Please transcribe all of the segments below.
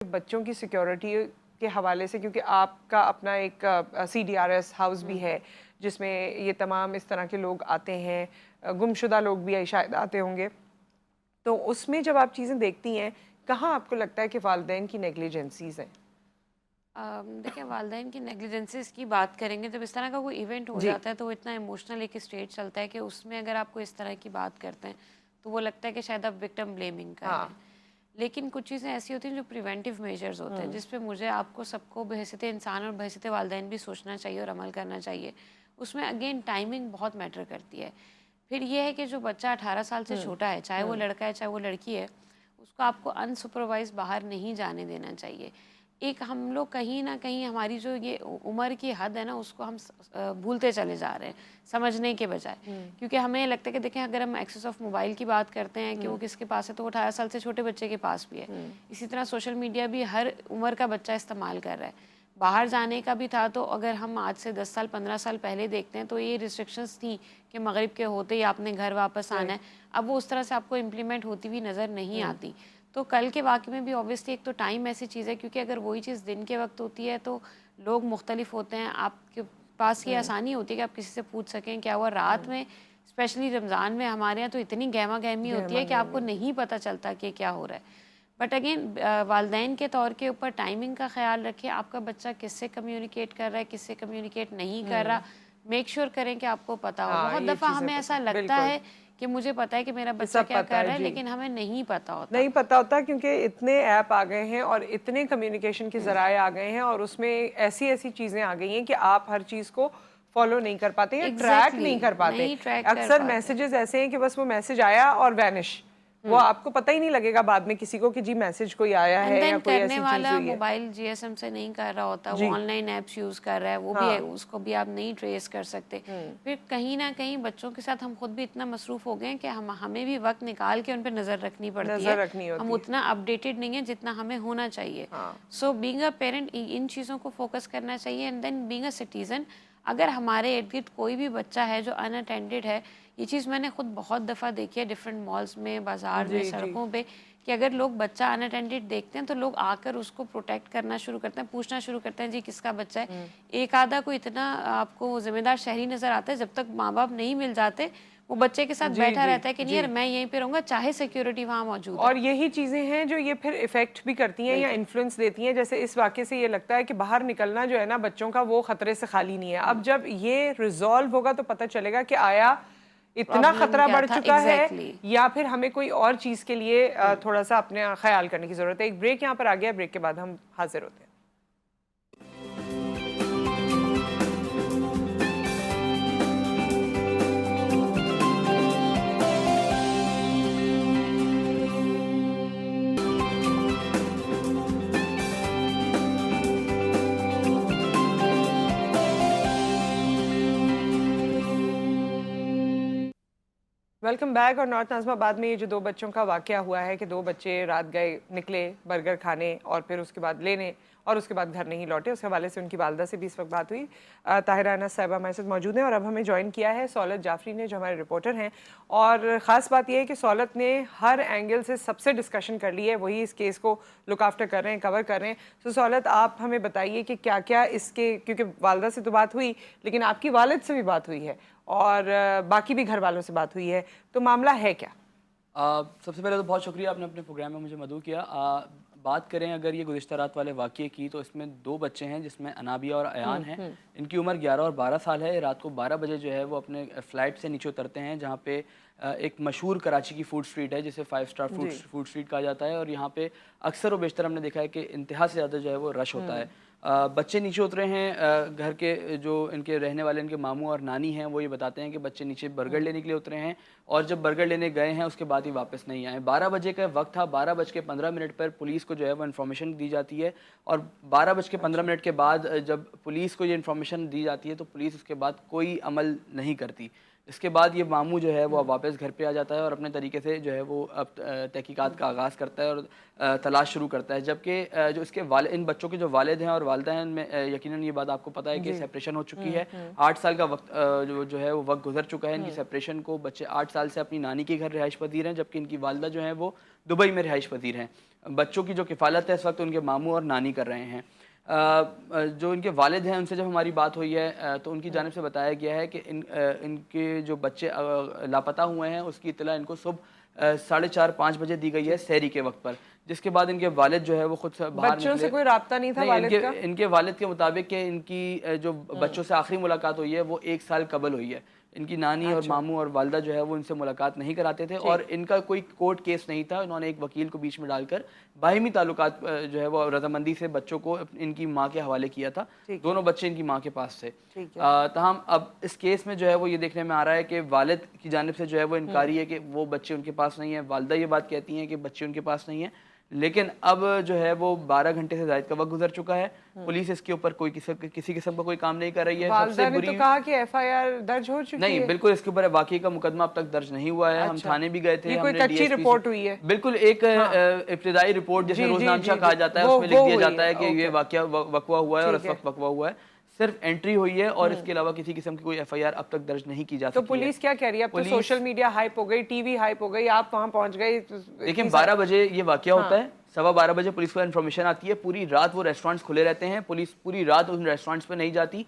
بچوں کی سیکیورٹی کے حوالے سے، کیونکہ آپ کا اپنا ایک CDRS ہاؤس بھی ہے جس میں یہ تمام اس طرح کے لوگ آتے ہیں، گمشدہ لوگ بھی شاید آتے ہوں گے، تو اس میں جب آپ چیزیں دیکھتی ہیں کہاں آپ کو لگتا ہے کہ والدین کی نیگلیجنسیز ہیں؟ دیکھیں، والدین کی نیگلیجنسیز کی بات کریں گے، جب اس طرح کا کوئی ایونٹ ہو جی جاتا ہے تو وہ اتنا ایموشنل ایک اسٹیج چلتا ہے کہ اس میں اگر آپ کو اس طرح کی بات کرتے ہیں تو وہ لگتا ہے کہ شاید آپ وکٹم بلیمنگ کر رہے ہاں ہیں. لیکن کچھ چیزیں ایسی ہوتی ہیں جو پریونٹیو میجرز ہوتے ہیں، جس پہ مجھے آپ کو سب کو بحیثیت انسان اور بحیثیت والدین بھی سوچنا چاہیے اور عمل کرنا چاہیے. اس میں اگین ٹائمنگ بہت میٹر کرتی ہے. پھر یہ ہے کہ جو بچہ 18 سال سے چھوٹا ہے، چاہے وہ لڑکا ہے چاہے وہ لڑکی ہے، اس کو آپ کو انسپروائز باہر نہیں جانے دینا چاہیے. ایک ہم لوگ کہیں نہ کہیں ہماری جو یہ عمر کی حد ہے نا، اس کو ہم بھولتے چلے جا رہے ہیں سمجھنے کے بجائے. کیونکہ ہمیں لگتا ہے کہ دیکھیں، اگر ہم ایکسیس آف موبائل کی بات کرتے ہیں کہ وہ کس کے پاس ہے، تو وہ 18 سال سے چھوٹے بچے کے پاس بھی ہے. اسی طرح سوشل میڈیا بھی ہر عمر کا بچہ استعمال کر رہا ہے. باہر جانے کا بھی تھا تو اگر ہم آج سے 10 سال 15 سال پہلے دیکھتے ہیں تو یہ ریسٹرکشنز تھیں کہ مغرب کے ہوتے ہی آپ نے گھر واپس آنا ہے. اب وہ اس طرح سے آپ کو امپلیمنٹ ہوتی ہوئی نظر نہیں آتی. تو کل کے واقعے میں بھی اوبویسلی ایک تو ٹائم ایسی چیز ہے، کیونکہ اگر وہی چیز دن کے وقت ہوتی ہے تو لوگ مختلف ہوتے ہیں. آپ کے پاس یہ آسانی ہوتی ہے کہ آپ کسی سے پوچھ سکیں کیا ہوا رات میں. اسپیشلی رمضان میں ہمارے یہاں تو اتنی گہما گہمی ہوتی ہے کہ آپ کو نہیں پتہ چلتا کہ کیا ہو رہا ہے. بٹ اگین والدین کے طور کے اوپر ٹائمنگ کا خیال رکھیں. آپ کا بچہ کس سے کمیونیکیٹ کر رہا ہے، کس سے کمیونیکیٹ نہیں کر رہا، میک شیور کریں کہ آپ کو پتہ ہو. ہاں بہت یہ دفعہ چیزیں ہمیں پتہ ایسا لگتا بالکل ہے کہ مجھے پتہ ہے کہ میرا یہ بچہ سب کیا پتہ کر ہے. رہا ہے، جی لیکن ہمیں نہیں پتہ ہوتا. نہیں پتہ ہوتا کیونکہ اتنے ایپ آ گئے ہیں اور اتنے کمیونیکیشن کے ذرائع آ گئے ہیں اور اس میں ایسی ایسی چیزیں آ گئی ہیں کہ آپ ہر چیز کو فالو نہیں کر پاتے یا ٹریک ایگزیکٹلی نہیں کر پاتے. نہیں ٹریک کر اکثر پاتے. میسیجز ایسے ہیں کہ بس وہ میسیج آیا اور وینش، وہ آپ کو پتہ ہی نہیں لگے گا بعد میں کسی کو کہ جی میسیج کوئی آیا اینڈ ہے یا دین کوئی کرنے ایسی چیز والا ہوئی ہے. موبائل GSM سے نہیں کر رہا ہوتا، وہ جی آن لائن ایپس یوز کر رہا ہے، وہ بھی ہاں اس کو بھی آپ نہیں ٹریس کر سکتے. پھر کہیں نہ کہیں بچوں کے ساتھ ہم خود بھی اتنا مصروف ہو گئے ہیں کہ ہمیں بھی وقت نکال کے ان پہ نظر رکھنی پڑتی ہے. نظر رکھنی ہم ہوتی ہے. اتنا اپڈیٹڈ نہیں ہیں جتنا ہمیں ہونا چاہیے. ہاں سو بینگ اے پیرنٹ ان چیزوں کو فوکس کرنا چاہیے. And then being a citizen, اگر ہمارے ارد گرد کوئی بھی بچہ ہے جو ان اٹینڈڈ ہے، یہ چیز میں نے خود بہت دفعہ دیکھی ہے ڈفرینٹ مالز میں، بازار میں، جی جی سڑکوں پہ، کہ اگر لوگ بچہ ان اٹینڈڈ دیکھتے ہیں تو لوگ آ کر اس کو پروٹیکٹ کرنا شروع کرتے ہیں، پوچھنا شروع کرتے ہیں جی کس کا بچہ ہے. ایک آدھا کو اتنا آپ کو ذمہ دار شہری نظر آتا ہے، جب تک ماں باپ نہیں مل جاتے وہ بچے کے ساتھ جی بیٹھا جی رہتا ہے کہ نہیں جی یار میں یہیں پہ رہوں گا چاہے سیکیورٹی وہاں موجود ہے. اور یہی چیزیں ہیں جو یہ پھر ایفیکٹ بھی کرتی ہیں یا بالکل انفلوئنس دیتی ہیں. جیسے اس واقعے سے یہ لگتا ہے کہ باہر نکلنا جو ہے نا بچوں کا، وہ خطرے سے خالی نہیں ہے. اب جب یہ ریزالو ہوگا تو پتہ چلے گا کہ آیا اتنا پرابلم خطرہ کیا بڑھ تھا. چکا ہے ایگزیکٹلی. یا پھر ہمیں کوئی اور چیز کے لیے تھوڑا سا اپنے خیال کرنے کی ضرورت ہے. ایک بریک یہاں پر آ گیا، بریک کے بعد ہم حاضر ہوتے ہیں. Welcome back. اور نارتھ ناظم آباد میں یہ جو 2 بچوں کا واقعہ ہوا ہے کہ 2 بچے رات نکلے برگر کھانے اور پھر اس کے بعد لینے اور اس کے بعد گھر نہیں لوٹے. اس حوالے سے ان کی والدہ سے بھی اس وقت بات ہوئی. طاہرہ انس صاحبہ ہمارے ساتھ موجود ہیں اور اب ہمیں جوائن کیا ہے سہولت جعفری نے جو ہمارے رپورٹر ہیں. اور خاص بات یہ ہے کہ سہولت نے ہر اینگل سے سب سے ڈسکشن کر لی ہے، وہی اس کیس کو لک آفٹر کر رہے ہیں، کور کر رہے ہیں. تو سہولت آپ ہمیں بتائیے کہ کیا کیا اس کے، کیونکہ والدہ سے تو بات ہوئی لیکن آپ کی والد سے بھی بات ہوئی ہے اور باقی بھی گھر والوں سے بات ہوئی ہے، تو معاملہ ہے کیا؟ سب سے پہلے تو بہت شکریہ آپ نے اپنے پروگرام میں مجھے مدعو کیا. بات کریں اگر یہ گزشتہ رات والے واقعے کی تو اس میں 2 بچے ہیں جس میں انابیہ اور ایان ہیں. ان کی عمر 11 اور 12 سال ہے. رات کو 12 بجے جو ہے وہ اپنے فلائٹ سے نیچے اترتے ہیں جہاں پہ ایک مشہور کراچی کی فوڈ اسٹریٹ ہے جسے 5 اسٹار فوڈ اسٹریٹ کہا جاتا ہے. اور یہاں پہ اکثر و بیشتر ہم نے دیکھا ہے کہ انتہا سے زیادہ جو ہے وہ رش ہوتا ہے. بچے نیچے اترے ہیں. گھر کے جو ان کے رہنے والے ان کے ماموں اور نانی ہیں وہ یہ بتاتے ہیں کہ بچے نیچے برگر لینے کے لیے اترے ہیں اور جب برگر لینے گئے ہیں اس کے بعد ہی واپس نہیں آئے. 12 بجے کا وقت تھا. 12:15 پر پولیس کو جو ہے وہ انفارمیشن دی جاتی ہے اور 12:15 کے بعد جب پولیس کو یہ انفارمیشن دی جاتی ہے تو پولیس اس کے بعد کوئی عمل نہیں کرتی. اس کے بعد یہ ماموں جو ہے وہ واپس گھر پہ آ جاتا ہے اور اپنے طریقے سے جو ہے وہ اب تحقیقات کا آغاز کرتا ہے اور تلاش شروع کرتا ہے. جبکہ جو اس کے ان بچوں کے جو والد ہیں اور والدہ ہیں میں یقیناً یہ بات آپ کو پتہ ہے کہ سیپریشن ہو چکی ہے. 8 سال کا وقت جو ہے وہ وقت گزر چکا ہے ان کی سیپریشن کو. بچے 8 سال سے اپنی نانی کے گھر رہائش پذیر ہیں جبکہ ان کی والدہ جو ہیں وہ دبئی میں رہائش پذیر ہیں. بچوں کی جو کفالت ہے اس وقت ان کے ماموں اور نانی کر رہے ہیں. جو ان کے والد ہیں ان سے جب ہماری بات ہوئی ہے تو ان کی جانب سے بتایا گیا ہے کہ ان کے جو بچے لاپتہ ہوئے ہیں اس کی اطلاع ان کو صبح 4:30-5 بجے دی گئی ہے سحری کے وقت پر, جس کے بعد ان کے والد جو ہے وہ خود باہر نکلے. بچوں سے کوئی رابطہ نہیں تھا والد کا؟ ان کے والد کے مطابق کہ ان کی جو بچوں سے آخری ملاقات ہوئی ہے وہ 1 سال قبل ہوئی ہے. ان کی نانی اور ماموں اور والدہ جو ہے وہ ان سے ملاقات نہیں کراتے تھے, اور ان کا کوئی کورٹ کیس نہیں تھا. انہوں نے ایک وکیل کو بیچ میں ڈال کر باہمی تعلقات جو ہے وہ رضامندی سے بچوں کو ان کی ماں کے حوالے کیا تھا. دونوں بچے ان کی ماں کے پاس تھے. تاہم اب اس کیس میں جو ہے وہ یہ دیکھنے میں آ رہا ہے کہ والد کی جانب سے جو ہے وہ انکاری ہے کہ وہ بچے ان کے پاس نہیں ہیں. والدہ یہ بات کہتی ہیں کہ بچے ان کے پاس نہیں ہیں, لیکن اب جو ہے وہ 12 گھنٹے سے زائد کا وقت گزر چکا ہے. پولیس اس کے اوپر کوئی کسی قسم کا کوئی کام نہیں کر رہی ہے. والدہ نے تو کہا کہ FIR درج ہو چکی ہے. نہیں, بالکل اس کے اوپر واقعی کا مقدمہ اب تک درج نہیں ہوا ہے. ہم تھانے بھی گئے تھے. یہ کوئی کچی رپورٹ ہوئی ہے؟ بالکل ایک ابتدائی رپورٹ جسے روزنامچہ کہا جاتا ہے اس میں لکھ دیا جاتا ہے کہ یہ واقعہ وقوع ہوا ہے اور اس وقت وقوع ہوا ہے. صرف انٹری ہوئی ہے اور اس کے علاوہ کسی قسم کی کوئی FIR اب تک درج نہیں کی جا سکتی. تو پولیس کیا کہہ رہی ہے؟ اب تو سوشل میڈیا ہائپ ہو گئی, ٹی وی ہائپ ہو گئی, آپ وہاں پہنچ گئے. دیکھیں 12 بجے یہ واقعہ ہوتا ہے, 12:15 بجے پولیس کو انفارمیشن آتی ہے. پوری رات وہ ریسٹورینٹس کھلے رہتے ہیں, پولیس پوری رات ان ریسٹورینٹس پہ نہیں جاتی.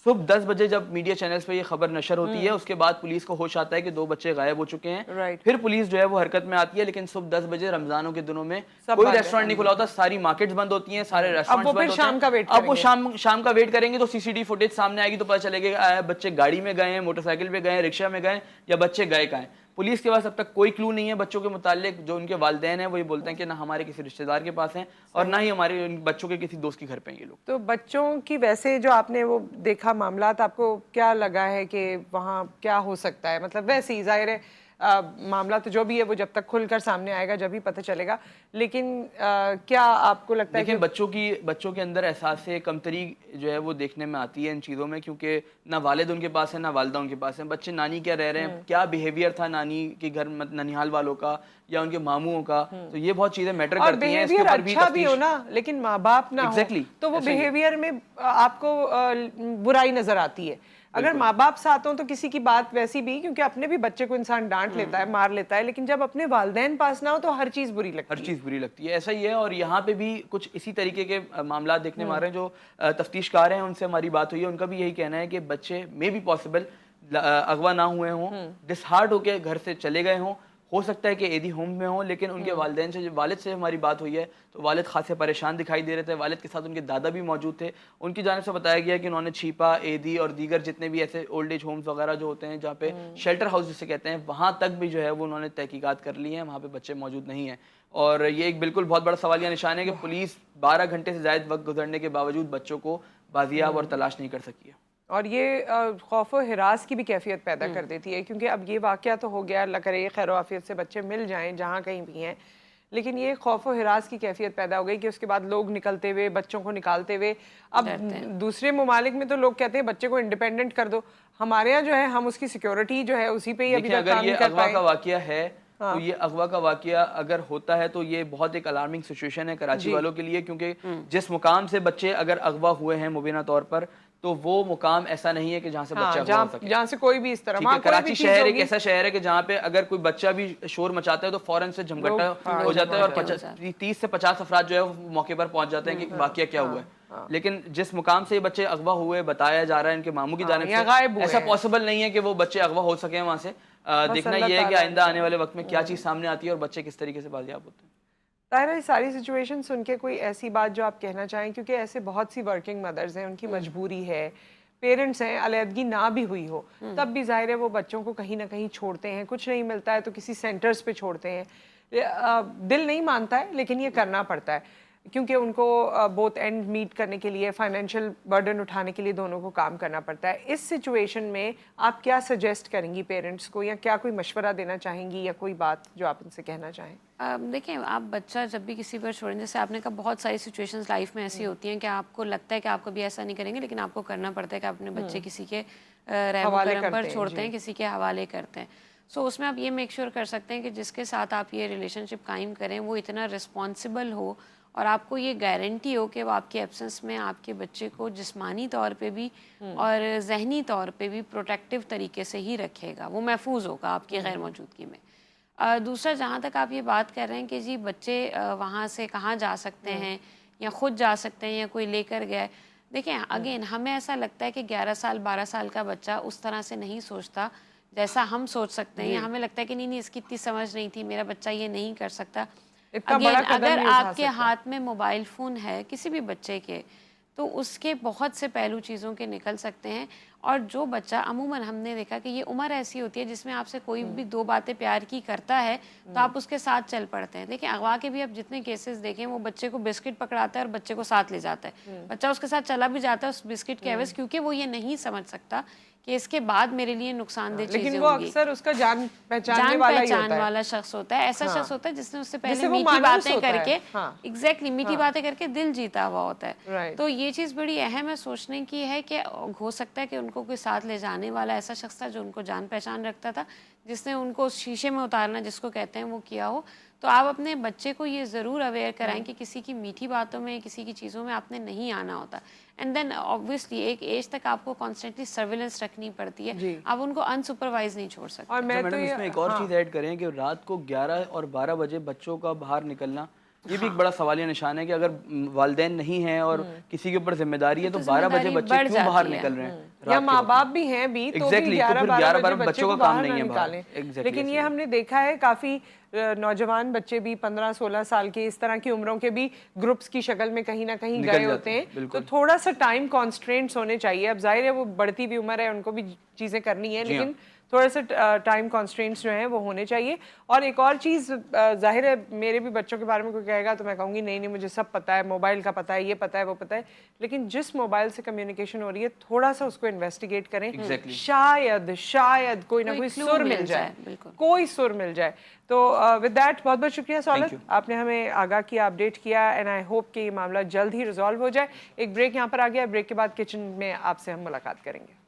صبح 10 بجے جب میڈیا چینلز پہ یہ خبر نشر ہوتی ہے اس کے بعد پولیس کو ہوش آتا ہے کہ 2 بچے غائب ہو چکے ہیں. پھر پولیس جو ہے وہ حرکت میں آتی ہے, لیکن صبح 10 بجے رمضانوں کے دنوں میں کوئی ریسٹورینٹ نہیں کھلا ہوتا, ساری مارکیٹس بند ہوتی ہیں, سارے ریسٹورینٹس بند ہوتے ہیں. اب وہ شام کا ویٹ کریں گے تو CCTV فوٹیج سامنے آئے گی تو پتہ چلے گا بچے گاڑی میں گئے ہیں, موٹر سائیکل پہ گئے ہیں, رکشہ میں گئے یا بچے گئے کہاں ہیں. پولیس کے پاس اب تک کوئی کلو نہیں ہے بچوں کے متعلق. جو ان کے والدین ہیں وہ یہ بولتے ہیں کہ نہ ہمارے کسی رشتہ دار کے پاس ہیں اور نہ ہی ہمارے بچوں کے کسی دوست کے گھر پہ ہیں یہ لوگ. تو بچوں کی ویسے جو آپ نے وہ دیکھا معاملات, آپ کو کیا لگا ہے کہ وہاں کیا ہو سکتا ہے؟ مطلب ویسے ہی ظاہر ہے معاملہ تو جو بھی ہے وہ جب تک کھل کر سامنے آئے گا جب ہی پتہ چلے گا, لیکن کیا آپ کو لگتا ہے کہ بچوں کے اندر احساس کمتری جو ہے وہ دیکھنے میں آتی ہے ان چیزوں میں, کیونکہ نہ والد ان کے پاس ہے نہ والدہ ان کے پاس ہیں. بچے نانی کیا رہ رہے ہیں, کیا بیہیویئر تھا نانی کے گھر ننیحال والوں کا یا ان کے ماموں کا, تو یہ بہت چیزیں میٹر کرتی ہیں. اس کے اوپر بھی اچھا بھی ہو نا لیکن ماں باپ نہ ہو تو وہ بیہیویئر میں آپ کو برائی نظر آتی ہے. اگر ماں باپ ساتھ ہوں تو کسی کی بات ویسی بھی, کیونکہ اپنے بھی بچے کو انسان ڈانٹ لیتا ہے, مار لیتا ہے, لیکن جب اپنے والدین پاس نہ ہو تو ہر چیز بری لگتی ہے. ایسا ہی ہے. اور یہاں پہ بھی کچھ اسی طریقے کے معاملات دیکھنے میں آ رہے ہیں. جو تفتیشکار ہیں ان سے ہماری بات ہوئی ہے, ان کا بھی یہی کہنا ہے کہ بچے میں بھی پاسبل اغوا نہ ہوئے ہوں, ڈسہارٹ ہو کے گھر سے چلے گئے ہوں, ہو سکتا ہے کہ ایدی ہوم میں ہوں, لیکن ان کے والد سے ہماری بات ہوئی ہے تو والد خاصے پریشان دکھائی دے رہے تھے. والد کے ساتھ ان کے دادا بھی موجود تھے. ان کی جانب سے بتایا گیا کہ انہوں نے چھیپا, ایدی اور دیگر جتنے بھی ایسے اولڈ ایج ہومز وغیرہ جو ہوتے ہیں جہاں پہ شیلٹر ہاؤس جسے کہتے ہیں, وہاں تک بھی جو ہے وہ انہوں نے تحقیقات کر لی ہیں, وہاں پہ بچے موجود نہیں ہیں. اور یہ ایک بالکل بہت بڑا سوالیہ نشان ہے کہ پولیس 12 گھنٹے سے زائد وقت گزرنے کے باوجود بچوں کو بازیاب اور تلاش نہیں کر سکی ہے. اور یہ خوف و ہراس کی بھی کیفیت پیدا کر دیتی ہے, کیونکہ اب یہ واقعہ تو ہو گیا, اللہ کرے خیر و عافیت سے بچے مل جائیں جہاں کہیں بھی ہیں, لیکن یہ خوف و ہراس کی کیفیت پیدا ہو گئی کہ اس کے بعد لوگ نکلتے ہوئے بچوں کو نکالتے ہوئے, اب دوسرے ممالک میں تو لوگ کہتے ہیں بچے کو انڈیپینڈنٹ کر دو, ہمارے یہاں جو ہے ہم اس کی سیکیورٹی جو ہے اسی پہ ہی ابھی تک کام نہیں کر پائے. اغوا کا واقعہ ہے تو یہ اغوا کا واقعہ اگر ہوتا ہے تو یہ بہت ایک الارمنگ سچویشن ہے کراچی والوں کے لیے, کیونکہ جس مقام سے بچے اگر اغوا ہوئے ہیں مبینہ طور پر تو وہ مقام ایسا نہیں ہے کہ جہاں سے بچہ اغوا ہو سکے, جہاں سے کوئی بھی اس طرح. کراچی شہر ایک ایسا شہر ہے کہ جہاں پہ اگر کوئی بچہ بھی شور مچاتا ہے تو فوراً سے جھمگٹا ہو جاتا ہے اور 30 سے 50 افراد جو ہے وہ موقع پر پہنچ جاتے ہیں کہ واقعہ کیا ہوا ہے. لیکن جس مقام سے یہ بچے اغوا ہوئے بتایا جا رہا ہے ان کے ماموں کی جانب سے, ایسا پاسبل نہیں ہے کہ وہ بچے اغوا ہو سکیں وہاں سے. دیکھنا یہ ہے کہ آئندہ آنے والے وقت میں کیا چیز سامنے آتی ہے اور بچے کس طریقے سے بازیاب ہوتے ہیں. طاہرہ یہ ساری سچویشن سن کے کوئی ایسی بات جو آپ کہنا چاہیں, کیونکہ ایسے بہت سی ورکنگ مدرز ہیں, ان کی مجبوری ہے, پیرنٹس ہیں, علیحدگی نہ بھی ہوئی ہو تب بھی ظاہر ہے وہ بچوں کو کہیں نہ کہیں چھوڑتے ہیں, کچھ نہیں ملتا ہے تو کسی سینٹرز پہ چھوڑتے ہیں. دل نہیں مانتا ہے لیکن یہ کرنا پڑتا ہے, کیونکہ ان کو بوتھ اینڈ میٹ کرنے کے لیے, فائنینشیل برڈن اٹھانے کے لیے دونوں کو کام کرنا پڑتا ہے. اس سچویشن میں آپ کیا سجیسٹ کریں گی پیرنٹس کو, یا کیا کوئی مشورہ دینا چاہیں گی, یا کوئی بات جو آپ ان سے کہنا چاہیں؟ دیکھیں, آپ بچہ جب بھی کسی پر چھوڑیں, جیسے آپ نے کہا بہت ساری سچویشنز لائف میں ایسی ہوتی ہیں کہ آپ کو لگتا ہے کہ آپ کبھی ایسا نہیں کریں گے, لیکن آپ کو کرنا پڑتا ہے کہ آپ اپنے بچے کسی کے رحم و کرم پر چھوڑتے ہیں, کسی کے حوالے کرتے ہیں. سو اس میں آپ یہ میک شیور کر سکتے ہیں کہ جس کے ساتھ آپ یہ ریلیشن شپ قائم کریں وہ اتنا رسپانسبل ہو اور آپ کو یہ گارنٹی ہو کہ وہ آپ کے ایبسنس میں آپ کے بچے کو جسمانی طور پہ بھی اور ذہنی طور پہ بھی پروٹیکٹیو طریقے سے ہی رکھے گا, وہ محفوظ ہوگا آپ کی غیر موجودگی میں. دوسرا جہاں تک آپ یہ بات کر رہے ہیں کہ جی بچے وہاں سے کہاں جا سکتے ہیں یا خود جا سکتے ہیں یا کوئی لے کر گیا ہے، دیکھیں اگین ہمیں ایسا لگتا ہے کہ 11 سال 12 سال کا بچہ اس طرح سے نہیں سوچتا جیسا ہم سوچ سکتے ہیں، یا ہمیں لگتا ہے کہ نہیں اس کی اتنی سمجھ نہیں تھی، میرا بچہ یہ نہیں کر سکتا. اتنا بڑا قدم اگر نہیں اٹھا آپ کے سکتا. ہاتھ میں موبائل فون ہے کسی بھی بچے کے تو اس کے بہت سے پہلو چیزوں کے نکل سکتے ہیں. اور جو بچہ عموماً ہم نے دیکھا کہ یہ عمر ایسی ہوتی ہے جس میں آپ سے کوئی بھی دو باتیں پیار کی کرتا ہے تو آپ اس کے ساتھ چل پڑتے ہیں. دیکھیں اغوا کے بھی آپ جتنے کیسز دیکھیں وہ بچے کو بسکٹ پکڑاتا ہے اور بچے کو ساتھ لے جاتا ہے، بچہ اس کے ساتھ چلا بھی جاتا ہے اس بسکٹ کے عوض، کیونکہ وہ یہ نہیں سمجھ سکتا کہ اس کے بعد میرے لیے نقصان دہ چیزیں لیکن ہوں وہ گی. اکثر اس کا جان پہچاننے جان والا ہی پہچان ہوتا ہے. والا شخص ہوتا ہے، ایسا شخص ہوتا ہے جس نے اس سے جس پہلے سے وہ میٹھی مانوس باتیں ہوتا کر ہے. کے ہاں. ایگزیکٹلی میٹھی باتیں کر کے دل جیتا ہوا ہوتا ہے. Right. تو یہ چیز بڑی اہم ہے سوچنے کی ہے کہ ہو سکتا ہے کہ ان کو کوئی ساتھ لے جانے والا ایسا شخص تھا جو ان کو جان پہچان رکھتا تھا، جس نے ان کو اس شیشے میں اتارنا جس کو کہتے ہیں وہ کیا ہو. تو آپ اپنے بچے کو یہ ضرور اویئر کرائیں کہ کسی کی میٹھی باتوں میں کسی کی چیزوں میں آپ نے نہیں آنا ہوتا. اینڈ دین آبویسلی ایک ایج تک آپ کو کانسٹنٹلی سرویلنس رکھنی پڑتی ہے، آپ ان کو انسپروائز نہیں چھوڑ سکتے. اور میں میڈم اس میں ایک اور چیز ایڈ کریں کہ رات کو 11 اور 12 بجے بچوں کا باہر نکلنا یہ بھی ایک بڑا سوالیہ نشان ہے کہ اگر والدین نہیں ہیں اور کسی کے اوپر ذمہ داری ہے تو 12 بجے بچے کیوں باہر نکل رہے ہیں، یا ماں باپ بھی ہیں بھی تو بھی 11-12 بجے بچے کو باہر نہ نکالیں. لیکن یہ ہم نے دیکھا ہے کافی نوجوان بچے بھی 15-16 سال کے اس طرح کی عمروں کے بھی گروپس کی شکل میں کہیں نہ کہیں گئے ہوتے ہیں. تو تھوڑا سا ٹائم کانسٹرینٹس ہونے چاہیے. اب ظاہر ہے وہ بڑھتی ہوئی عمر ہے ان کو بھی چیزیں کرنی ہے، لیکن تھوڑا سا ٹائم کانسٹرینٹس جو ہیں وہ ہونے چاہیے. اور ایک اور چیز ظاہر ہے میرے بھی بچوں کے بارے میں کوئی کہے گا تو میں کہوں گی نہیں مجھے سب پتہ ہے، موبائل کا پتہ ہے، یہ پتہ ہے وہ پتہ ہے. لیکن جس موبائل سے کمیونیکیشن ہو رہی ہے تھوڑا سا اس کو انویسٹیگیٹ کریں، شاید کوئی نہ کوئی سر مل جائے، کوئی سر مل جائے. تو ود دیٹ بہت بہت شکریہ سہولت، آپ نے ہمیں آگاہ کیا، اپڈیٹ کیا، اینڈ آئی ہوپ کہ یہ معاملہ جلد ہی ریزالو ہو جائے. ایک بریک یہاں پر آ گیا، بریک کے بعد کچن میں آپ سے ہم ملاقات کریں گے.